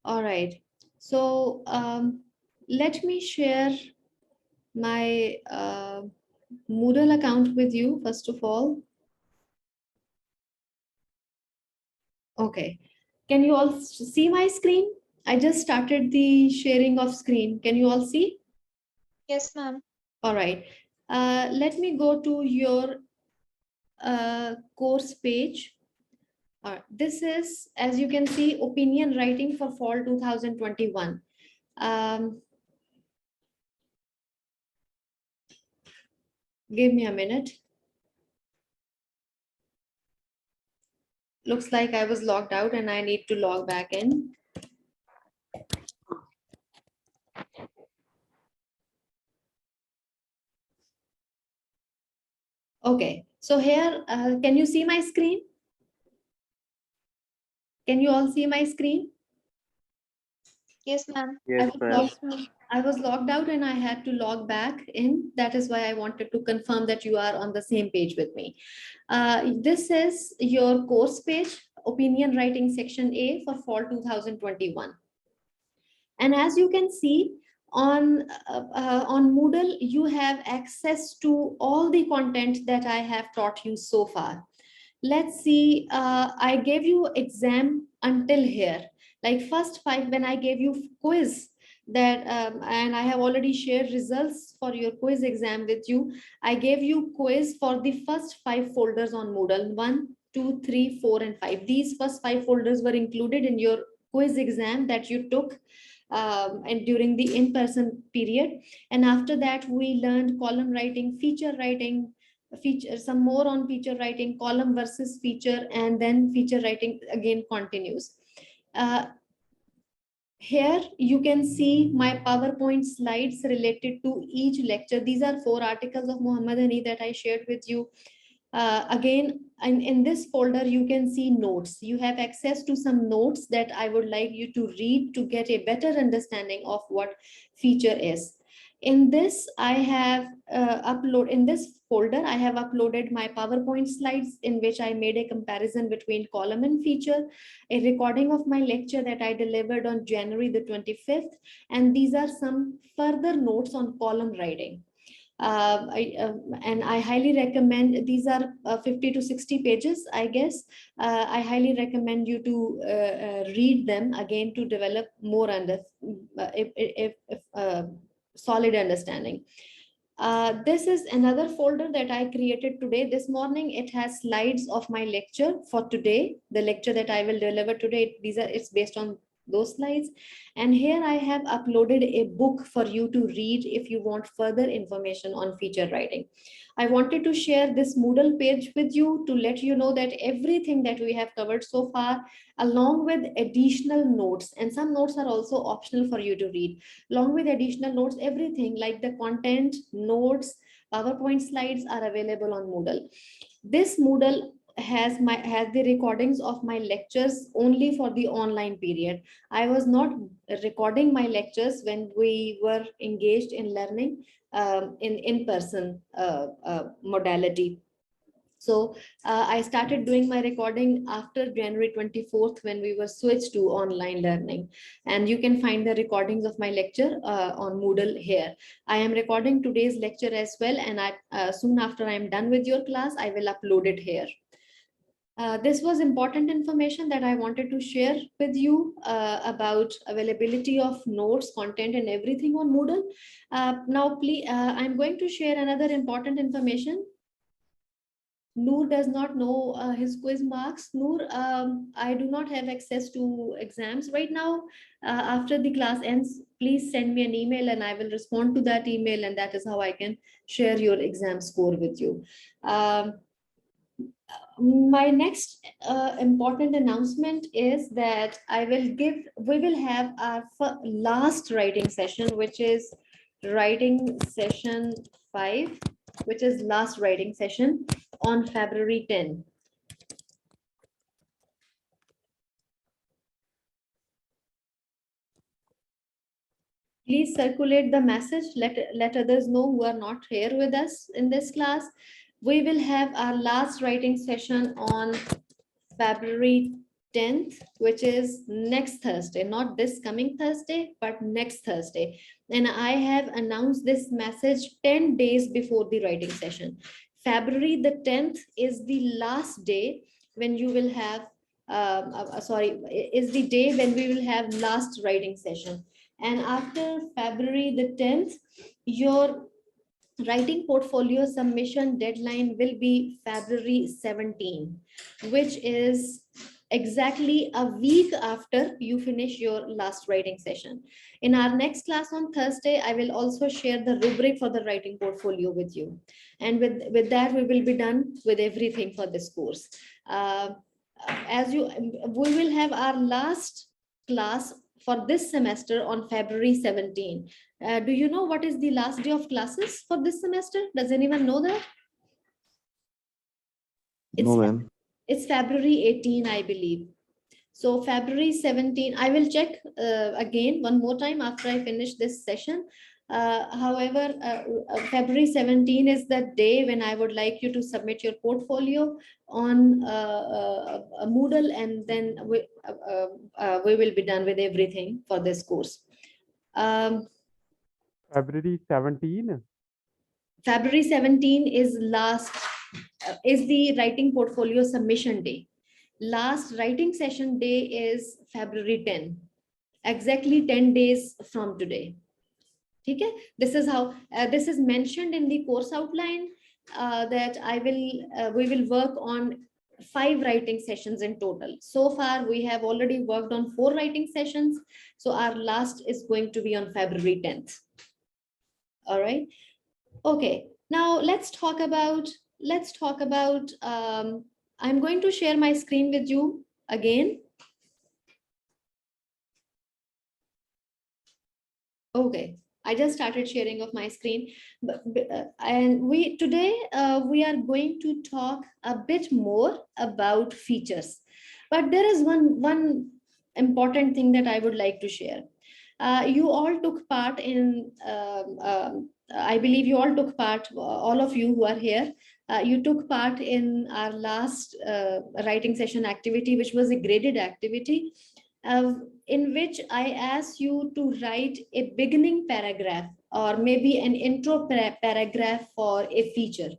All right. So let me share my Moodle account with you first of all. Okay. Can you all see my screen? I just started the sharing of screen. Can you all see? Yes, ma'am. All right. Let me go to your course page. This is, as you can see, opinion writing for fall 2021. Give me a minute. Looks like I was logged out and I need to log back in. Okay, so here, can you see my screen? Can you all see my screen? Yes, ma'am. Yes, ma'am. I was logged out and I had to log back in. That is why I wanted to confirm that you are on the same page with me. This is your course page, opinion writing section A for fall 2021. And as you can see on Moodle, you have access to all the content that I have taught you so far. Let's see, I gave you exam until here. Like first five, when I gave you quiz, that and I have already shared results for your quiz exam with you. I gave you quiz for the first five folders on Moodle, 1, 2, 3, 4, and 5. These first five folders were included in your quiz exam that you took and during the in-person period. And after that, we learned column writing, feature writing, feature, some more on feature writing, column versus feature, and then feature writing again continues. Here you can see my PowerPoint slides related to each lecture. These are 4 articles of Muhammad Ali that I shared with you. Again, in this folder, you can see notes. You have access to some notes that I would like you to read to get a better understanding of what feature is. In this, I have in this folder, I have uploaded my PowerPoint slides in which I made a comparison between column and feature, a recording of my lecture that I delivered on January the 25th, and these are some further notes on column writing. And I highly recommend, these are 50 to 60 pages, I guess. I highly recommend you to read them again to develop more solid understanding. This is another folder that I created today. This morning, it has slides of my lecture for today, the lecture that I will deliver today. It's based on those slides. And here I have uploaded a book for you to read if you want further information on feature writing. I wanted to share this Moodle page with you to let you know that everything that we have covered so far, along with additional notes, and some notes are also optional for you to read, along with additional notes, everything like the content, notes, PowerPoint slides are available on Moodle. This Moodle has the recordings of my lectures only for the online period. I was not recording my lectures when we were engaged in learning in-person modality. So I started doing my recording after January 24th when we were switched to online learning. And you can find the recordings of my lecture on Moodle here. I am recording today's lecture as well. And soon after I'm done with your class, I will upload it here. This was important information that I wanted to share with you about availability of notes, content, and everything on Moodle. Now, please, I'm going to share another important information. Noor does not know his quiz marks. Noor, I do not have access to exams right now. After the class ends, please send me an email and I will respond to that email, and that is how I can share your exam score with you. My next important announcement is that we will have our last writing session, which is writing session 5, which is last writing session on February 10. Please circulate the message, let others know who are not here with us in this class. We will have our last writing session on February 10th, which is next Thursday, not this coming Thursday, but next Thursday. And I have announced this message 10 days before the writing session. February the 10th is the last day when you will have, is the day when we will have last writing session. And after February the 10th, your writing portfolio submission deadline will be February 17, which is exactly a week after you finish your last writing session. In our next class on Thursday, I will also share the rubric for the writing portfolio with you. And with that, we will be done with everything for this course. We will have our last class for this semester on February 17. Do you know what is the last day of classes for this semester? Does anyone know that? It's, No, ma'am. it's February 18, I believe. So February 17, I will check again one more time after I finish this session. However, February 17 is the day when I would like you to submit your portfolio on Moodle, and then we will be done with everything for this course. February 17. February 17 is the writing portfolio submission day. Last writing session day is February 10, exactly 10 days from today. Okay, this is how this is mentioned in the course outline, that we will work on 5 writing sessions in total. So far we have already worked on 4 writing sessions, so our last is going to be on February 10th. All right. Okay, now let's talk about I'm going to share my screen with you again. Okay, I just started sharing of my screen, and today we are going to talk a bit more about features, but there is one important thing that I would like to share. You all took part in I believe you all took part, all of you who are here, you took part in our last writing session activity, which was a graded activity, in which I asked you to write a beginning paragraph or maybe an intro paragraph for a feature.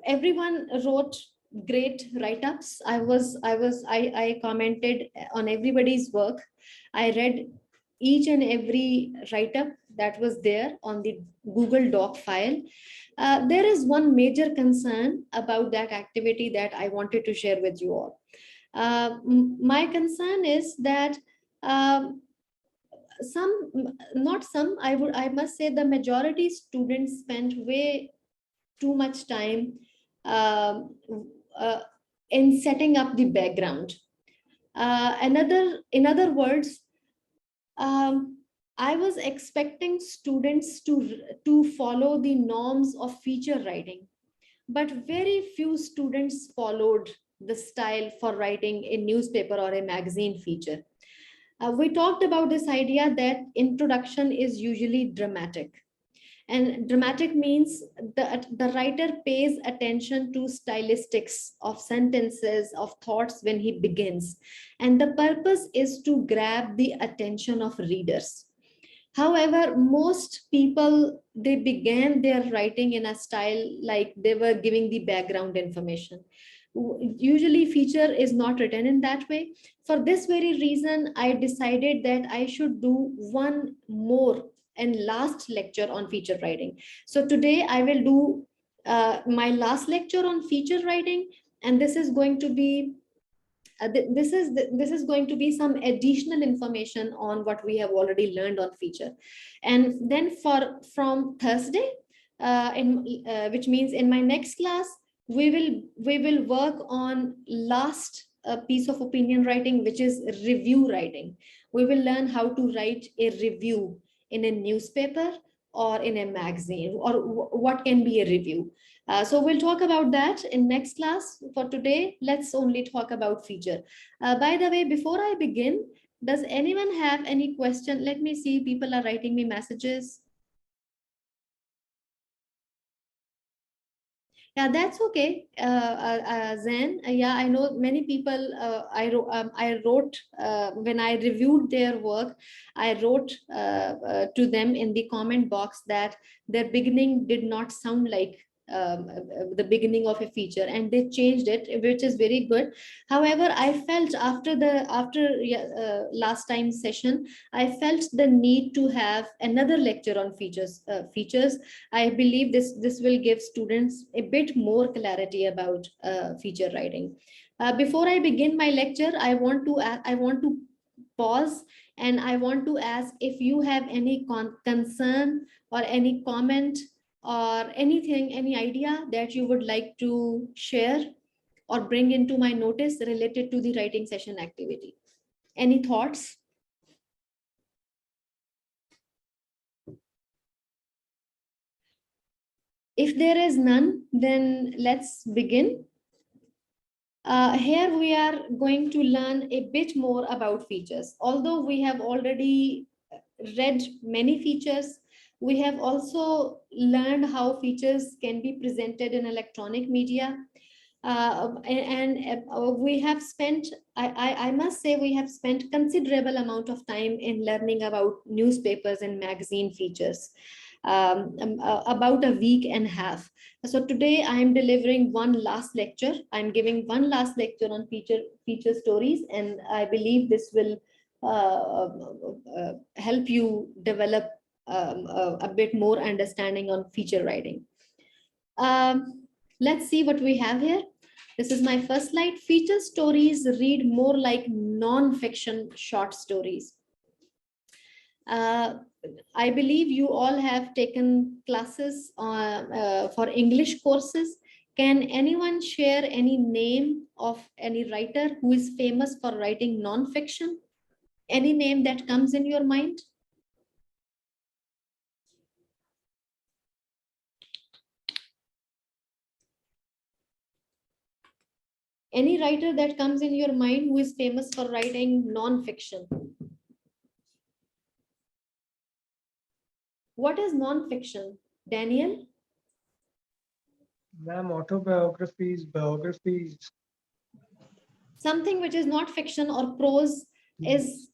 Everyone wrote great write-ups. I commented on everybody's work. I read each and every write-up that was there on the Google Doc file. There is one major concern about that activity that I wanted to share with you all. My concern is that I must say the majority students spent way too much time in setting up the background. In other words, I was expecting students to follow the norms of feature writing, but very few students followed the style for writing a newspaper or a magazine feature. We talked about this idea that introduction is usually dramatic. And dramatic means the writer pays attention to stylistics of sentences, of thoughts when he begins. And the purpose is to grab the attention of readers. However, most people, they began their writing in a style like they were giving the background information. Usually feature is not written in that way. For this very reason, I decided that I should do one more and last lecture on feature writing. So today I will do my last lecture on feature writing, and this is going to be this is going to be some additional information on what we have already learned on feature. And then from Thursday, which means in my next class, we will work on last piece of opinion writing, which is review writing. We will learn how to write a review in a newspaper or in a magazine, or what can be a review. So we'll talk about that in next class. For today, let's only talk about feature. By the way, before I begin, does anyone have any question? Let me see, people are writing me messages. Yeah, that's okay. Zen, yeah, I know many people. I wrote when I reviewed their work. I wrote to them in the comment box that their beginning did not sound like the beginning of a feature, and they changed it, which is very good. However, I felt after yeah, last time's session, I felt the need to have another lecture on features. Features, I believe this will give students a bit more clarity about feature writing. Before I begin my lecture, I want to pause, and I want to ask if you have any concern or any comment or anything, any idea that you would like to share or bring into my notice related to the writing session activity. Any thoughts? If there is none, then let's begin. Here we are going to learn a bit more about features. Although we have already read many features, we have also learned how features can be presented in electronic media. We have spent, I must say, we have spent considerable amount of time in learning about newspapers and magazine features, about a week and a half. So today I am delivering one last lecture. I'm giving one last lecture on feature stories, and I believe this will help you develop a bit more understanding on feature writing. Let's see what we have here. This is my first slide. Feature stories read more like non-fiction short stories. I believe you all have taken classes for English courses. Can anyone share any name of any writer who is famous for writing non-fiction? Any name that comes in your mind? Any writer that comes in your mind who is famous for writing non-fiction? What is non-fiction, Daniel? Ma'am, autobiographies, biographies. Something which is not fiction or prose is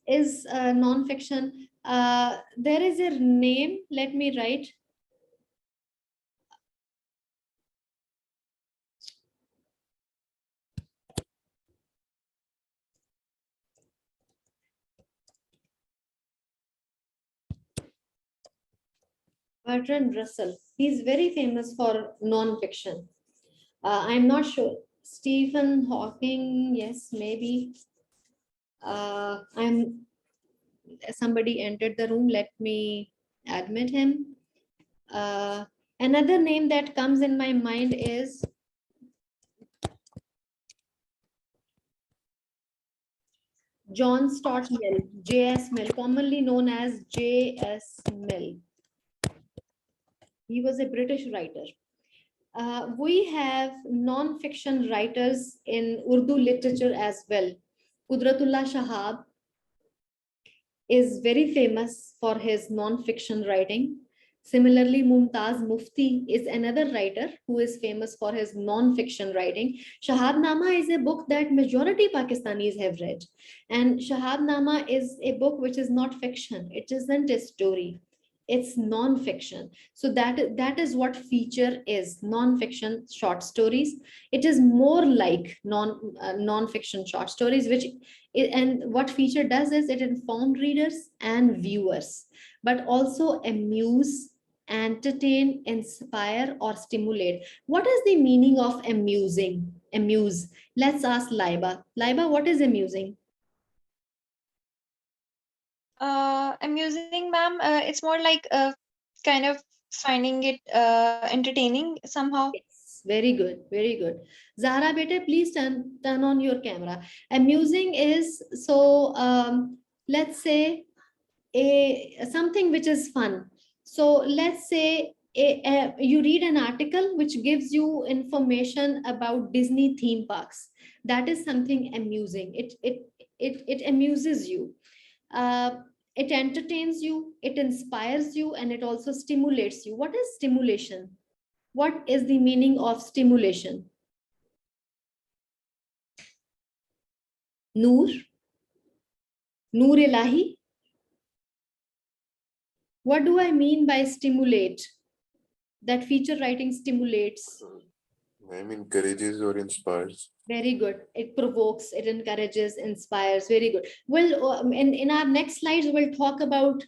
non-fiction. There is a name. Let me write. Bertrand Russell. He's very famous for non-fiction. I'm not sure. Stephen Hawking. Yes, maybe. Somebody entered the room. Let me admit him. Another name that comes in my mind is John Stott Mill, J.S. Mill, commonly known as J.S. Mill. He was a British writer. We have non-fiction writers in Urdu literature as well. Qudratullah Shahab is very famous for his non-fiction writing. Similarly, Mumtaz Mufti is another writer who is famous for his non-fiction writing. Shahabnama is a book that majority Pakistanis have read. And Shahabnama is a book which is not fiction. It isn't a story. It's non-fiction. So that is what feature is, non-fiction short stories. It is more like non-fiction short stories, and what feature does is it informs readers and viewers, but also amuse, entertain, inspire, or stimulate. What is the meaning of amusing? Amuse. Let's ask Laiba. Laiba, what is amusing? Amusing, ma'am. It's more like kind of finding it entertaining somehow. Yes, very good, very good. Zahra, beta, please turn on your camera. Amusing is so. Let's say something which is fun. So let's say you read an article which gives you information about Disney theme parks. That is something amusing. It amuses you. Uh, it entertains you. It inspires you, and it also stimulates you. What is stimulation? What is the meaning of stimulation? Noor? Noor Ilahi? What do I mean by stimulate? That feature writing stimulates. Encourages or inspires. Very good. It provokes, it encourages, inspires. Very good. Well, in our next slides, we'll talk about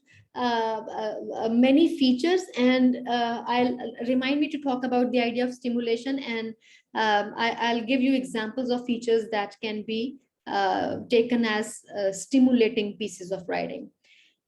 many features, and I'll remind me to talk about the idea of stimulation, and I'll give you examples of features that can be taken as stimulating pieces of writing.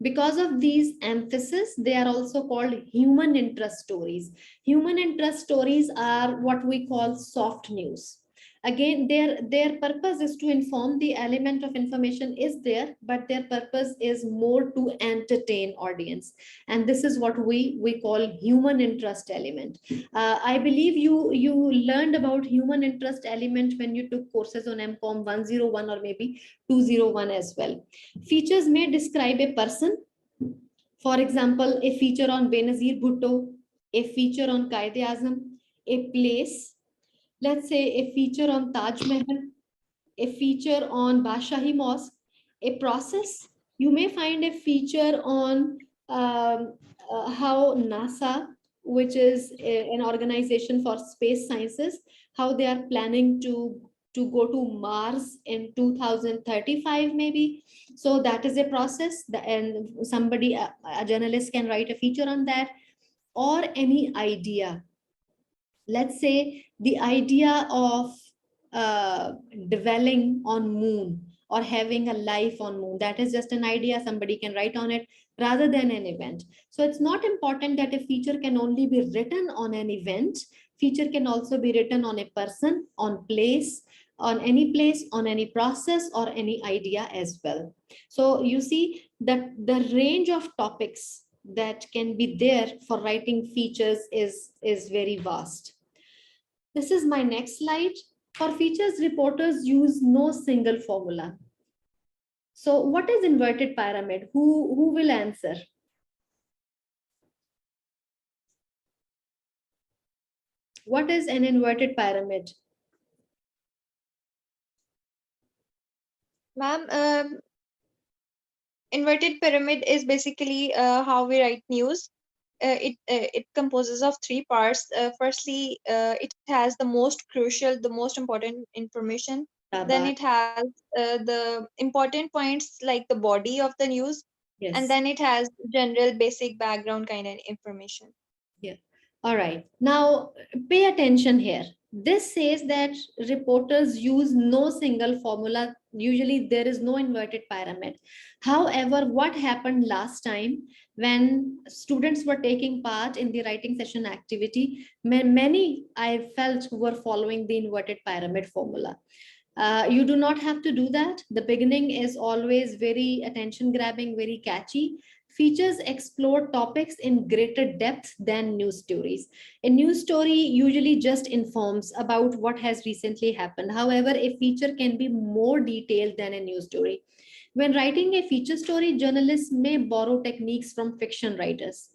Because of these emphasis, they are also called human interest stories. Human interest stories are what we call soft news. Again, their purpose is to inform. The element of information is there, but their purpose is more to entertain audience. And this is what we call human interest element. I believe you learned about human interest element when you took courses on MCOM 101 or maybe 201 as well. Features may describe a person. For example, a feature on Benazir Bhutto, a feature on Quaid-e-Azam, a place, let's say a feature on Taj Mahal, a feature on Bashahi Mosque, a process. You may find a feature on how NASA, which is an organization for space sciences, how they are planning to go to Mars in 2035 maybe. So that is a process, and somebody, a journalist can write a feature on that, or any idea. Let's say the idea of dwelling on moon or having a life on moon, that is just an idea, somebody can write on it rather than an event. So it's not important that a feature can only be written on an event. Feature can also be written on a person, on place, on any place, on any process, or any idea as well. So you see that the range of topics that can be there for writing features is very vast. This is my next slide. For features, reporters use no single formula. So what is inverted pyramid? Who will answer? What is an inverted pyramid? Ma'am, inverted pyramid is basically how we write news. It composes of three parts. Firstly, it has the most crucial, the most important information. Then it has the important points like the body of the news, Yes. and then it has general basic background kind of information. Yeah. All right. Now pay attention here. This says that reporters use no single formula. Usually there is no inverted pyramid. However, what happened last time when students were taking part in the writing session activity, many I felt were following the inverted pyramid formula. You do not have to do that. The beginning is always very attention grabbing, very catchy. Features explore topics in greater depth than news stories. A news story usually just informs about what has recently happened. However, a feature can be more detailed than a news story. When writing a feature story, journalists may borrow techniques from fiction writers.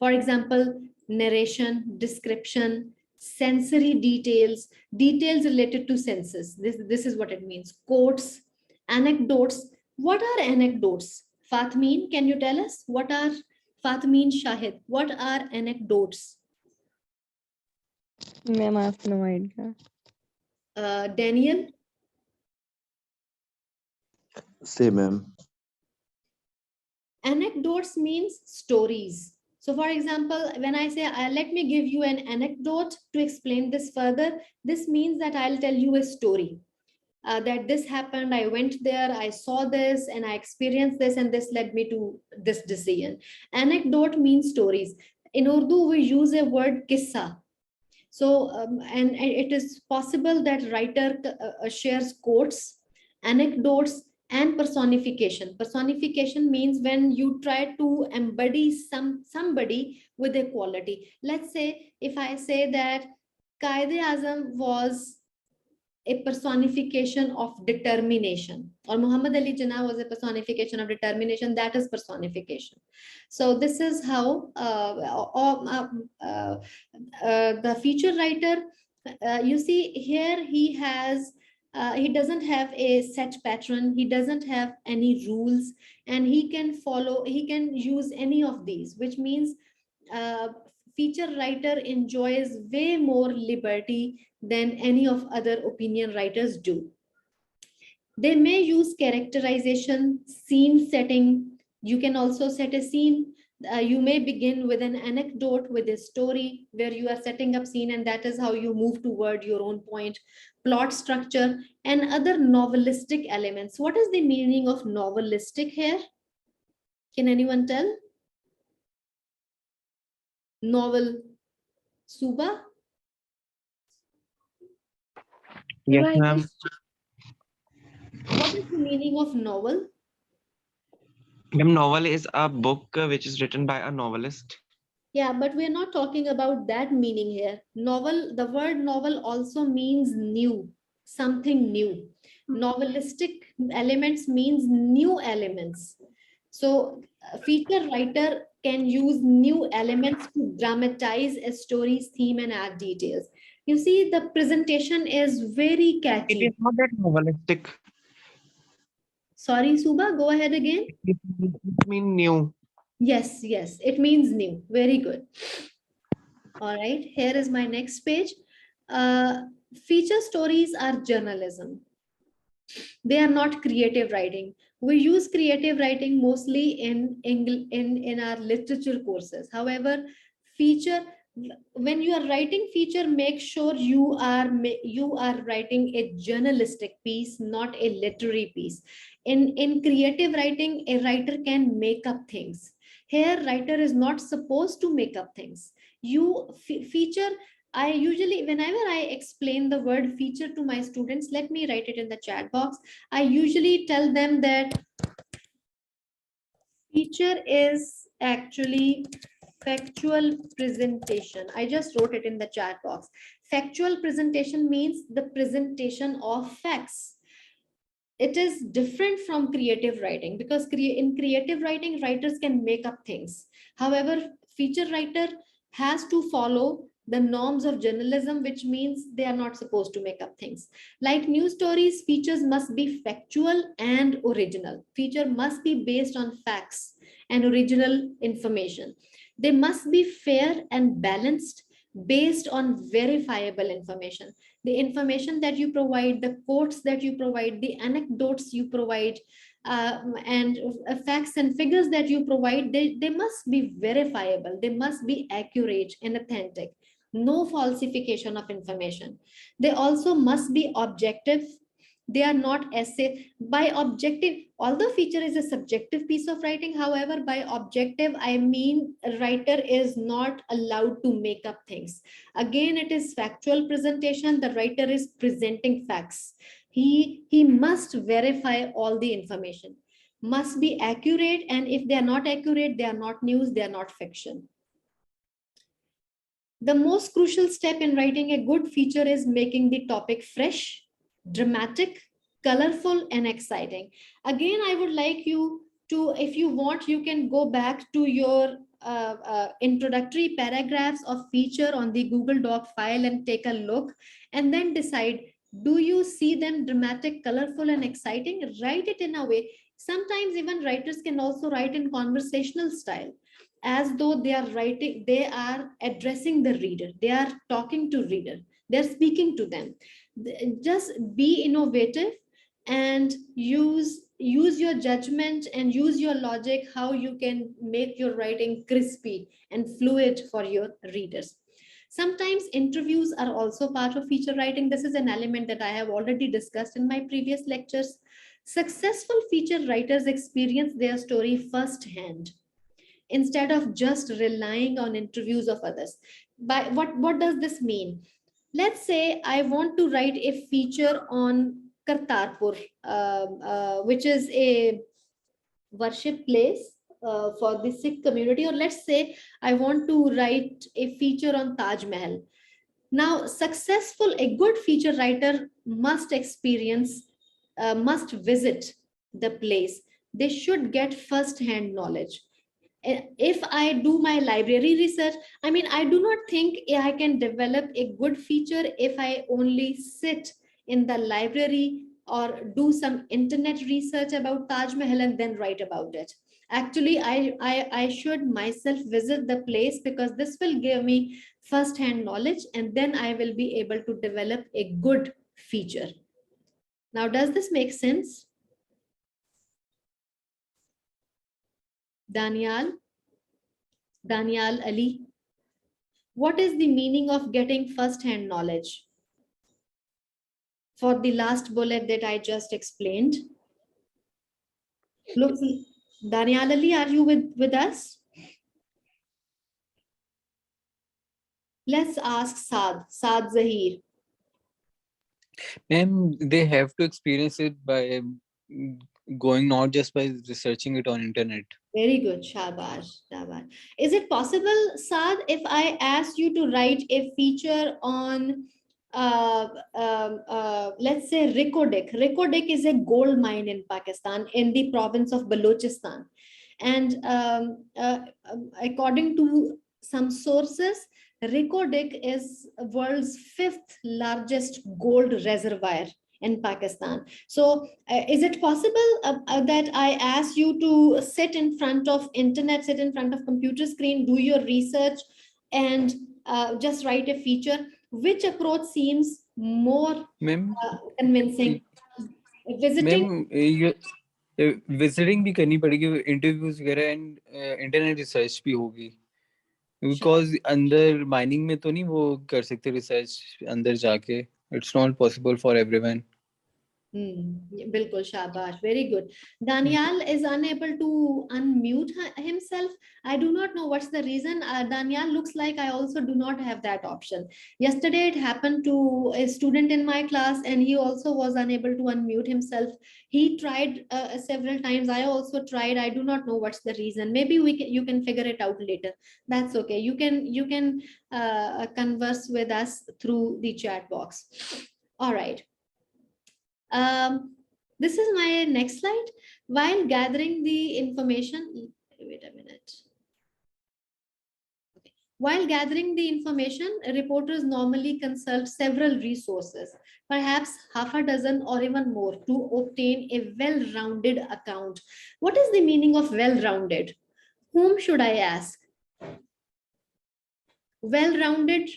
For example, narration, description, sensory details, details related to senses. This is what it means. Quotes, anecdotes. What are anecdotes? Fatmeen, can you tell us what are Fatmeen Shahid? What are anecdotes? Ma'am, I have no idea. Daniel? Say, ma'am. Anecdotes means stories. So for example, when I say, let me give you an anecdote to explain this further, this means that I'll tell you a story. That this happened, I went there, I saw this, and I experienced this, and this led me to this decision. Anecdote means stories. In Urdu, we use a word kissa. So, and it is possible that writer shares quotes, anecdotes, and personification. Personification means when you try to embody somebody with a quality. Let's say if I say that Quaid-e-Azam was a personification of determination, or Muhammad Ali Jinnah was a personification of determination. That is personification. So this is how the feature writer, you see here, he doesn't have a set pattern, he doesn't have any rules, and he can use any of these, which means feature writer enjoys way more liberty than any of other opinion writers do. They may use characterization, scene setting. You can also set a scene. You may begin with an anecdote, with a story where you are setting up scene, and that is how you move toward your own point. Plot structure and other novelistic elements. What is the meaning of novelistic here? Can anyone tell? Novel. Suba? Yes, Right. ma'am. What is the meaning of novel? Ma'am, novel is a book which is written by a novelist. Yeah, but we're not talking about that meaning here. Novel, the word novel also means new, something new. Novelistic elements means new elements. So a feature writer can use new elements to dramatize a story's theme and add details. You see, the presentation is very It catchy. is not that novelistic. Sorry, Suba, go ahead again. It means new. Yes, yes, it means new. Very good. All right, here is my next page. Feature stories are journalism. They are not creative writing. We use creative writing mostly in our literature courses. However, feature, when you are writing feature, make sure you are writing a journalistic piece, not a literary piece. In creative writing, a writer can make up things. Here, writer is not supposed to make up things. Feature, I usually, whenever I explain the word feature to my students, let me write it in the chat box. I usually tell them that feature is actually factual presentation. I just wrote it in the chat box. Factual presentation means the presentation of facts. It is different from creative writing, because in creative writing, writers can make up things. However, feature writer has to follow the norms of journalism, which means they are not supposed to make up things. Like news stories, features must be factual and original. Feature must be based on facts and original information. They must be fair and balanced, based on verifiable information. The information that you provide, the quotes that you provide, the anecdotes you provide, and facts and figures that you provide, they must be verifiable, they must be accurate and authentic. No falsification of information. They also must be objective. They are not essay. By objective, although feature is a subjective piece of writing, however, by objective, I mean a writer is not allowed to make up things. Again, it is factual presentation. The writer is presenting facts. He must verify all the information, must be accurate, and if they are not accurate, they are not news, they are not fiction. The most crucial step in writing a good feature is making the topic fresh, dramatic, colorful, and exciting. Again, I would like you to, if you want, you can go back to your introductory paragraphs of feature on the Google Doc file and take a look, and then decide, do you see them dramatic, colorful, and exciting? Write it in a way. Sometimes even writers can also write in conversational style, as though they are writing, they are addressing the reader, they are talking to reader, they're speaking to them. Just be innovative and use your judgment and use your logic, how you can make your writing crispy and fluid for your readers. Sometimes interviews are also part of feature writing. This is an element that I have already discussed in my previous lectures. Successful feature writers experience their story firsthand instead of just relying on interviews of others. By what does this mean? Let's say I want to write a feature on Kartarpur, which is a worship place for the Sikh community, or let's say I want to write a feature on Taj Mahal. Now, a good feature writer must must visit the place. They should get first-hand knowledge. If I do my library research, I mean, I do not think I can develop a good feature if I only sit in the library or do some internet research about Taj Mahal and then write about it. Actually, I should myself visit the place, because this will give me first-hand knowledge, and then I will be able to develop a good feature. Now, does this make sense? Daniel Ali, what is the meaning of getting first-hand knowledge for the last bullet that I just explained? Look, Daniel Ali, are you with us? Let's ask Saad Zahir. Ma'am, they have to experience it by going, not just by researching it on internet. Very good, shabash, shabash. Is it possible, Saad, if I ask you to write a feature on, let's say Rikodek. Rikodek is a gold mine in Pakistan, in the province of Balochistan. And according to some sources, Rikodek is world's 5th largest gold reservoir in Pakistan. So is it possible that I ask you to sit in front of internet, sit in front of computer screen, do your research, and just write a feature? Which approach seems more convincing? Visiting? Ma'am, visiting भी करनी पड़ेगी, interviews वगैरह and internet research भी होगी. Because अंदर mining में तो नहीं वो कर सकते research अंदर जाके. It's not possible for everyone. Bilkul, shabash, very good. Daniel is unable to unmute himself. I do not know what's the reason. Daniel, looks like I also do not have that option. Yesterday it happened to a student in my class, and he also was unable to unmute himself. He tried several times. I also tried. I do not know what's the reason. Maybe you can figure it out later. That's okay. You can converse with us through the chat box. All right. This is my next slide. While gathering the information, wait a minute. Okay. While gathering the information, reporters normally consult several resources, perhaps half a dozen or even more, to obtain a well-rounded account. What is the meaning of well-rounded? Whom should I ask? Well-rounded,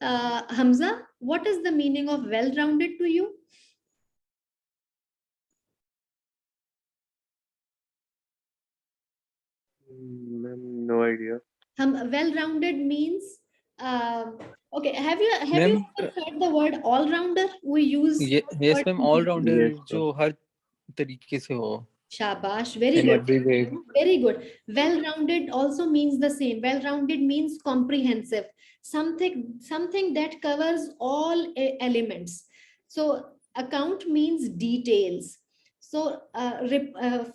Hamza, what is the meaning of well-rounded to you? No idea. Well-rounded means okay. Have you Ma'am, ever heard the word all-rounder? We use yes, ma'am. All rounder जो हर तरीके से हो. Shabash, very In good. every way. Very good. Well-rounded also means the same. Well-rounded means comprehensive. Something that covers all elements. So account means details. So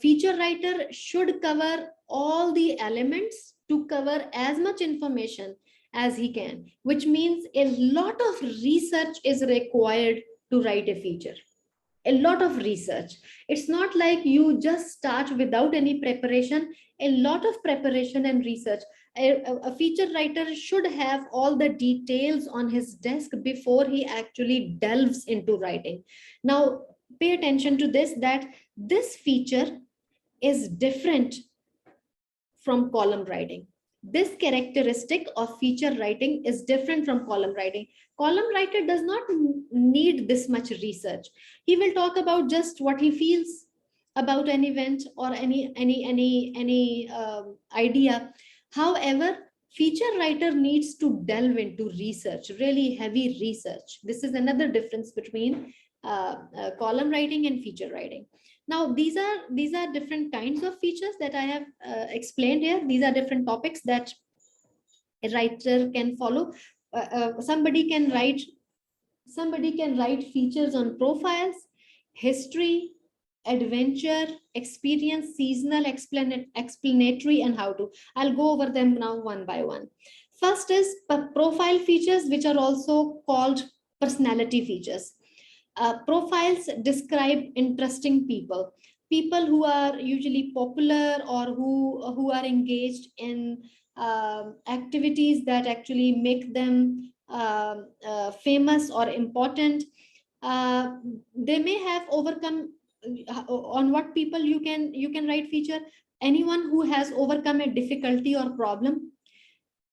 feature writer should cover all the elements to cover as much information as he can, which means a lot of research is required to write a feature. A lot of research. It's not like you just start without any preparation. A lot of preparation and research. A feature writer should have all the details on his desk before he actually delves into writing. Now, pay attention to this, that this feature is different from column writing. This characteristic of feature writing is different from column writing. Column writer does not need this much research. He will talk about just what he feels about an event or any idea. However, feature writer needs to delve into research, really heavy research. This is another difference between column writing and feature writing. Now, these are different kinds of features that I have explained here. These are different topics that a writer can follow. Somebody can write features on profiles, history, adventure, experience, seasonal, explanatory, and how to. I'll go over them now one by one. First is profile features, which are also called personality features. Profiles describe interesting people, people who are usually popular or who are engaged in activities that actually make them famous or important. They may have overcome on what people you can write feature. Anyone who has overcome a difficulty or problem.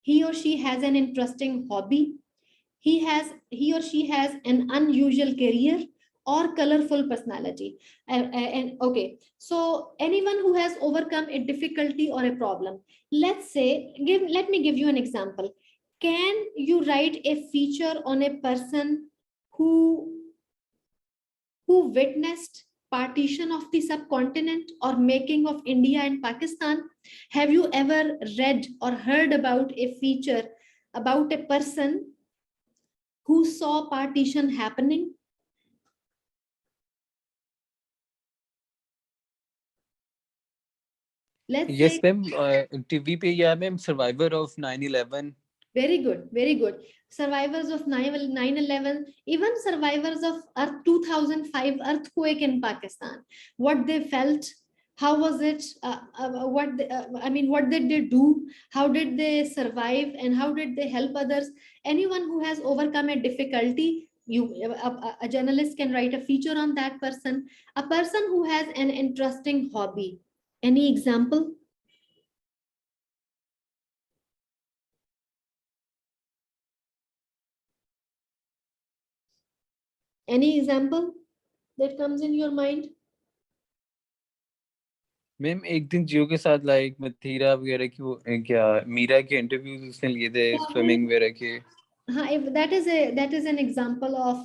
He or she has an interesting hobby. He or she has an unusual career or colorful personality. And okay, so anyone who has overcome a difficulty or a problem. Let's say, let me give you an example. Can you write a feature on a person who witnessed partition of the subcontinent or making of India and Pakistan? Have you ever read or heard about a feature about a person who saw partition happening? Let's Yes, say, ma'am. TV पे या ma'am Survivor of 9/11. very good, very good. Survivors of 9/11, even survivors of Earth 2005 earthquake in Pakistan, what they felt, how was it, what did they do, how did they survive, and how did they help others? Anyone who has overcome a difficulty, a journalist can write a feature on that person. A person who has an interesting hobby. Any example? Any example that comes in your mind? Ma'am एक दिन जियो के साथ like Mathira वगैरह की वो क्या मीरा के interviews उसने लिए थे स्विमिंग वगैरह के. If that is an example of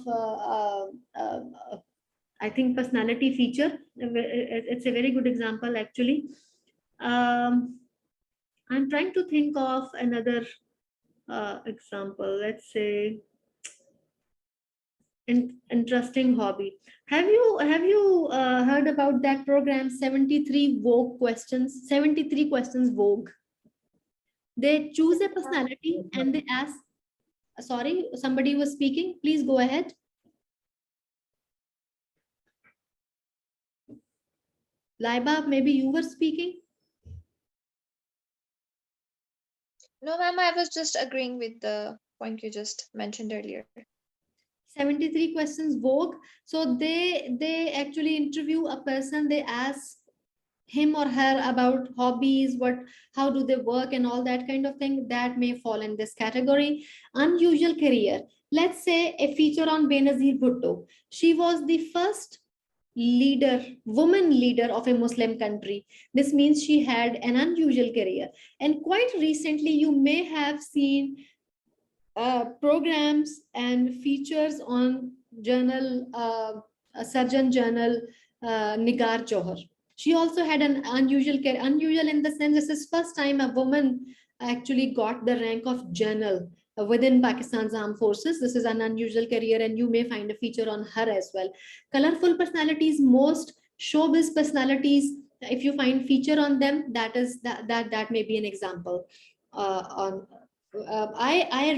I think personality feature. It's a very good example actually. I'm trying to think of another example. Let's say interesting hobby. Have you heard about that program 73 Vogue questions? 73 questions Vogue. They choose a personality and they ask. Sorry, somebody was speaking. Please go ahead. Laiba, maybe you were speaking. No, ma'am, I was just agreeing with the point you just mentioned earlier. 73 questions Vogue. So they actually interview a person. They ask him or her about hobbies, how do they work, and all that kind of thing. That may fall in this category. Unusual career. Let's say a feature on Benazir Bhutto. She was the first woman leader of a Muslim country. This means she had an unusual career. And quite recently, you may have seen programs and features on surgeon journal Nigar Johar. She also had an unusual career. Unusual in the sense this is first time a woman actually got the rank of general within Pakistan's armed forces. This is an unusual career, and you may find a feature on her as well. Colorful personalities, most showbiz personalities, if you find feature on them, that may be an example. I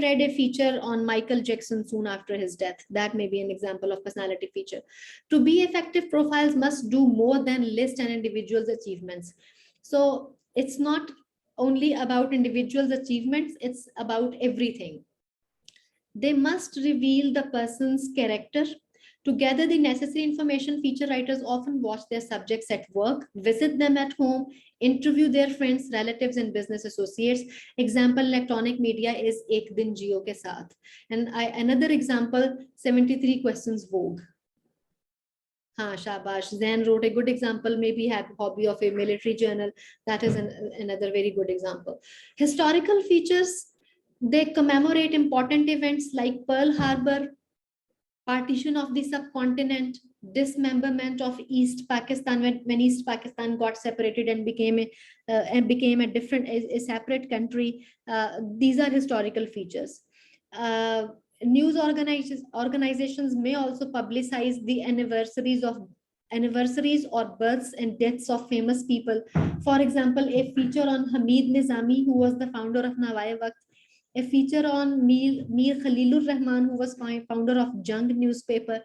read a feature on Michael Jackson soon after his death. That may be an example of personality feature. To be effective, profiles must do more than list an individual's achievements. So it's not only about individuals' achievements, it's about everything. They must reveal the person's character. To gather the necessary information, feature writers often watch their subjects at work, visit them at home, interview their friends, relatives, and business associates. Example, electronic media is Ek Din Jio Ke Saath. And another example, 73 questions Vogue. Shabash. Zain wrote a good example, maybe have hobby of a military journal. That is another very good example. Historical features, they commemorate important events like Pearl Harbor, partition of the subcontinent, dismemberment of East Pakistan when East Pakistan got separated and became a different a separate country. These are historical features. News organizations may also publicize the anniversaries or births and deaths of famous people. For example, a feature on Hamid Nizami, who was the founder of Nawai Waqt, a feature on Mir Khalilur Rahman, who was founder of Jung newspaper.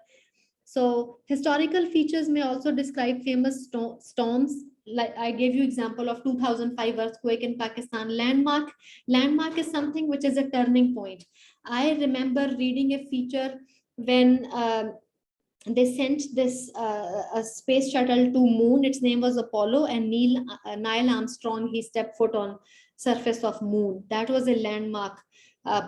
So historical features may also describe famous storms. Like I gave you example of 2005 earthquake in Pakistan. Landmark is something which is a turning point. I remember reading a feature when they sent this a space shuttle to moon. Its name was Apollo, and Neil Armstrong, he stepped foot on surface of moon. That was a landmark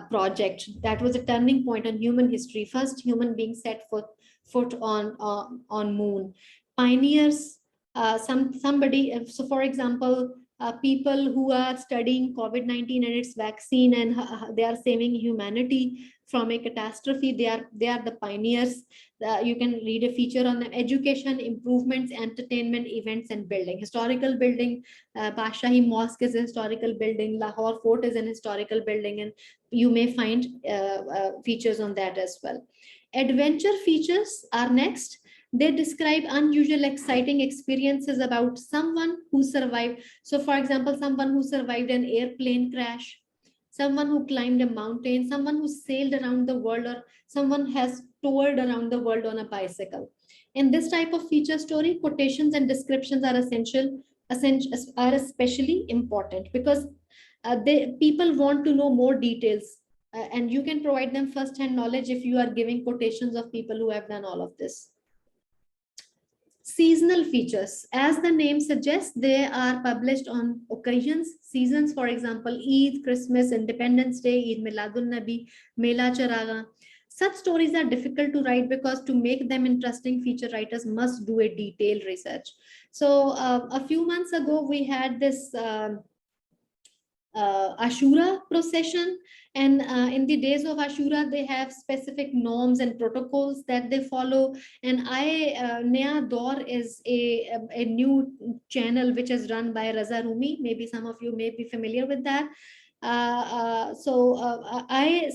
project. That was a turning point on human history. First human being set foot on moon. Pioneers, somebody. So, for example, people who are studying COVID-19 and its vaccine, and they are saving humanity from a catastrophe. They are the pioneers. You can read a feature on them. Education, improvements, entertainment, events, and building. Historical building. Bashahi Mosque is a historical building. Lahore Fort is an historical building, and you may find features on that as well. Adventure features are next. They describe unusual, exciting experiences about someone who survived. So, for example, someone who survived an airplane crash, someone who climbed a mountain, someone who sailed around the world, or someone has toured around the world on a bicycle. In this type of feature story, quotations and descriptions are are especially important, because people want to know more details, and you can provide them first-hand knowledge if you are giving quotations of people who have done all of this. Seasonal features, as the name suggests, they are published on occasions, seasons. For example, Eid, Christmas, Independence Day, Eid Miladul Nabi, Mela Charaga. Such stories are difficult to write because to make them interesting, feature writers must do a detailed research. So a few months ago, we had this Ashura procession, and in the days of Ashura, they have specific norms and protocols that they follow. And Naya Dor is a new channel which is run by Raza Rumi. Maybe some of you may be familiar with that. I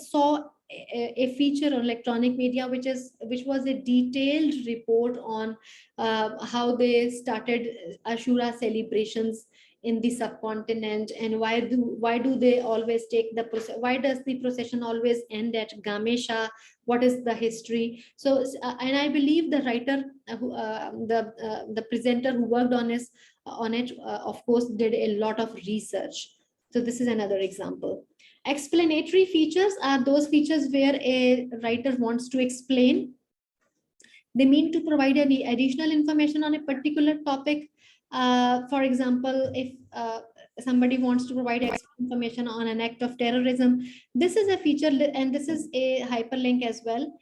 saw a feature on electronic media, which was a detailed report on how they started Ashura celebrations in the subcontinent, and why do they always take the procession? Why does the procession always end at Gamesha? What is the history? So, and I believe the writer, the presenter who worked on it, of course, did a lot of research. So this is another example. Explanatory features are those features where a writer wants to explain. They mean to provide any additional information on a particular topic. For example, if somebody wants to provide extra information on an act of terrorism, this is a feature, and this is a hyperlink as well.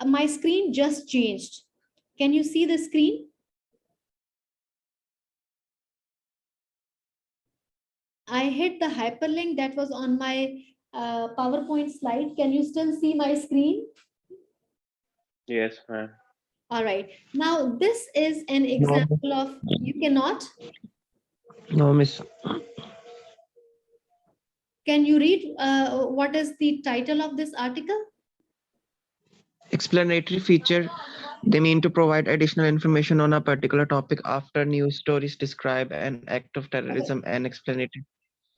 My screen just changed. Can you see the screen? I hit the hyperlink that was on my PowerPoint slide. Can you still see my screen? Yes, ma'am. All right. Now, this is an example of, you cannot? No, miss. Can you read what is the title of this article? Explanatory feature. They mean to provide additional information on a particular topic after news stories describe an act of terrorism and explanatory.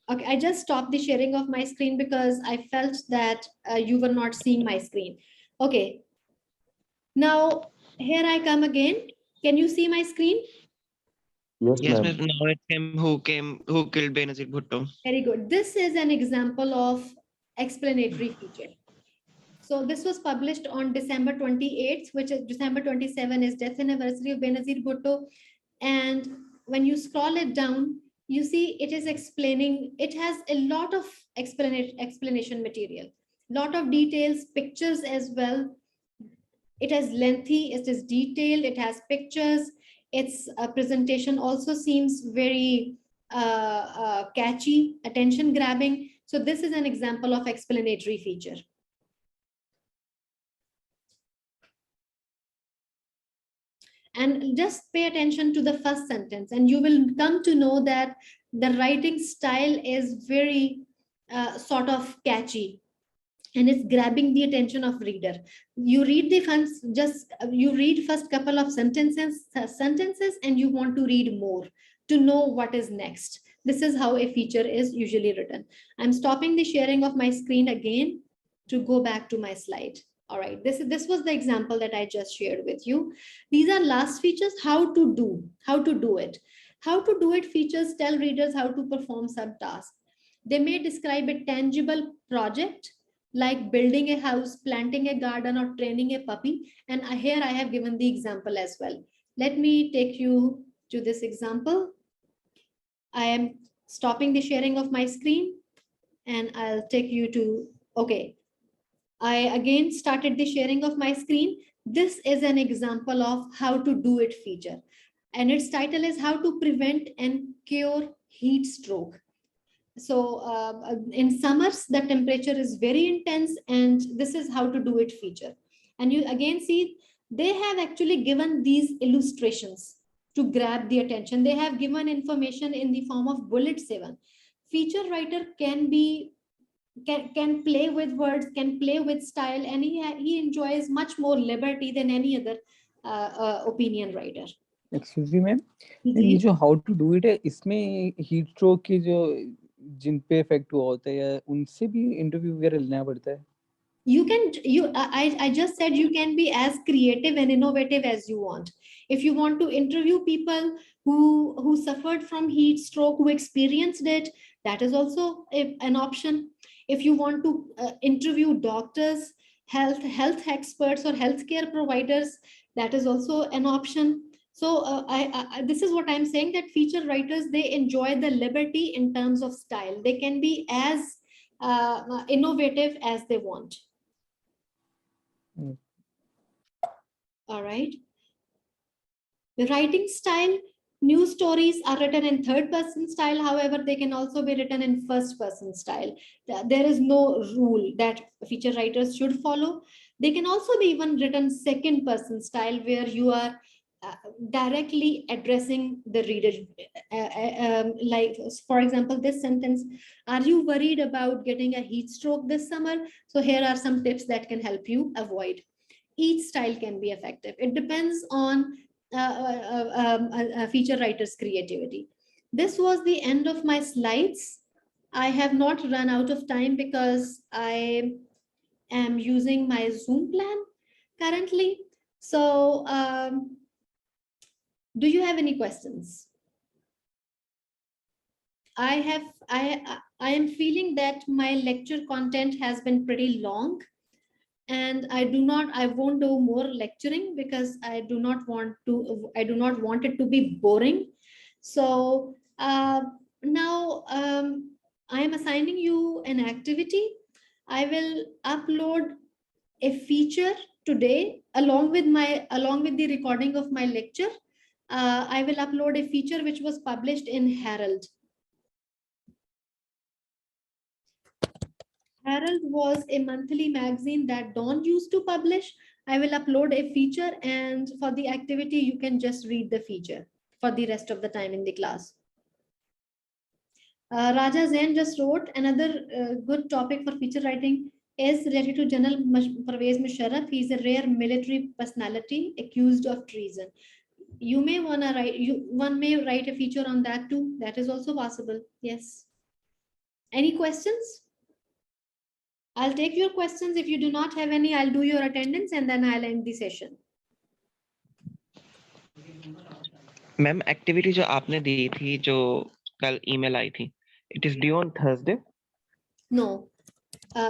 Okay, I just stopped the sharing of my screen because I felt that you were not seeing my screen. Okay. Now, here I come again. Can you see my screen? Yes, Yes, ma'am. miss. Now it who killed Benazir Bhutto. Very good. This is an example of explanatory feature. So this was published on December 28th, which is December 27 is death anniversary of Benazir Bhutto. And when you scroll it down, you see it is explaining, it has a lot of explanation material, lot of details, pictures as well. It is lengthy, it is detailed, it has pictures. Its presentation also seems very catchy, attention grabbing. So this is an example of explanatory feature. And just pay attention to the first sentence, and you will come to know that the writing style is very sort of catchy, and it's grabbing the attention of reader. You read you read first couple of sentences, and you want to read more to know what is next. This is how a feature is usually written. I'm stopping the sharing of my screen again to go back to my slide. All right, this was the example that I just shared with you. These are last features, how to do it. How to do it features tell readers how to perform subtasks. They may describe a tangible project like building a house, planting a garden, or training a puppy. And here I have given the example as well. Let me take you to this example. I am stopping the sharing of my screen and I'll take you to, okay. I again started the sharing of my screen. This is an example of how to do it feature. And its title is how to prevent and cure heat stroke. So in summers, the temperature is very intense and this is how to do it feature. And you again see, they have actually given these illustrations to grab the attention. They have given information in the form of bullets even. Feature writer can play with words, can play with style, and he enjoys much more liberty than any other opinion writer. Excuse me ma'am, ये जो how to do it है, इसमें heat stroke के जो जिन पे effect हुआ होता है या उनसे भी इंटरव्यू वगैरह लेना पड़ता है? I just said you can be as creative and innovative as you want. If you want to interview people who suffered from heat stroke, who experienced it, that is also an option. If you want to interview doctors, health experts, or healthcare providers, that is also an option. So this is what I'm saying, that feature writers, they enjoy the liberty in terms of style. They can be as innovative as they want. All right. The writing style, news stories are written in third person style. However, they can also be written in first person style. There is no rule that feature writers should follow. They can also be even written second person style, where you are directly addressing the reader. Like, for example, this sentence, are you worried about getting a heat stroke this summer? So here are some tips that can help you avoid. Each style can be effective. It depends on a feature writer's creativity. This was the end of my slides. I have not run out of time because I am using my Zoom plan currently. So do you have any questions? I am feeling that my lecture content has been pretty long, and I won't do more lecturing because I do not want it to be boring. So now I am assigning you an activity. I will upload a feature today along with the recording of my lecture. I will upload a feature which was published in Herald. Herald was a monthly magazine that Dawn used to publish. I will upload a feature, and for the activity, you can just read the feature for the rest of the time in the class. Raja Zain just wrote another good topic for feature writing is related to General Pervez Musharraf. He is a rare military personality accused of treason. You may want to write, one may write a feature on that too. That is also possible. Yes. Any questions? I'll take your questions. If you do not have any, I'll do your attendance and then I'll end the session. Ma'am activity जो आपने दी थी, जो कल email आई थी, it is due on Thursday? No.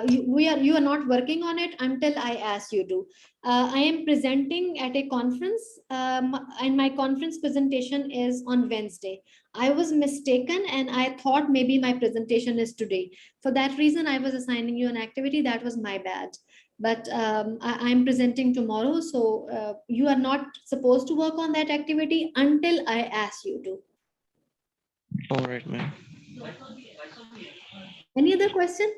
You are not working on it until I ask you to. I am presenting at a conference, and my conference presentation is on Wednesday. I was mistaken and I thought maybe my presentation is today. For that reason, I was assigning you an activity. That was my bad. But I'm presenting tomorrow, so you are not supposed to work on that activity until I ask you to. All right, ma'am. Any other question?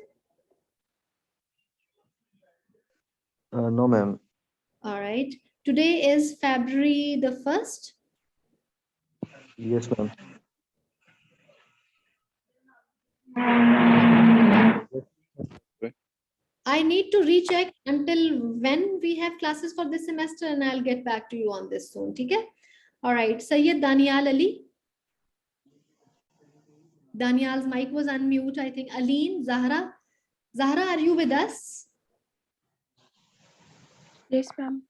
No, ma'am. All right. Today is February the 1st. Yes, ma'am. I need to recheck until when we have classes for this semester, and I'll get back to you on this soon. Okay? All right. Sayyid Danial Ali. Daniel's mic was unmute, I think. Aline, Zahra. Zahra, are you with us? Yes, ma'am.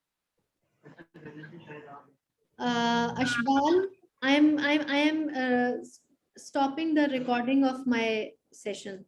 Ashbal, I am stopping the recording of my session.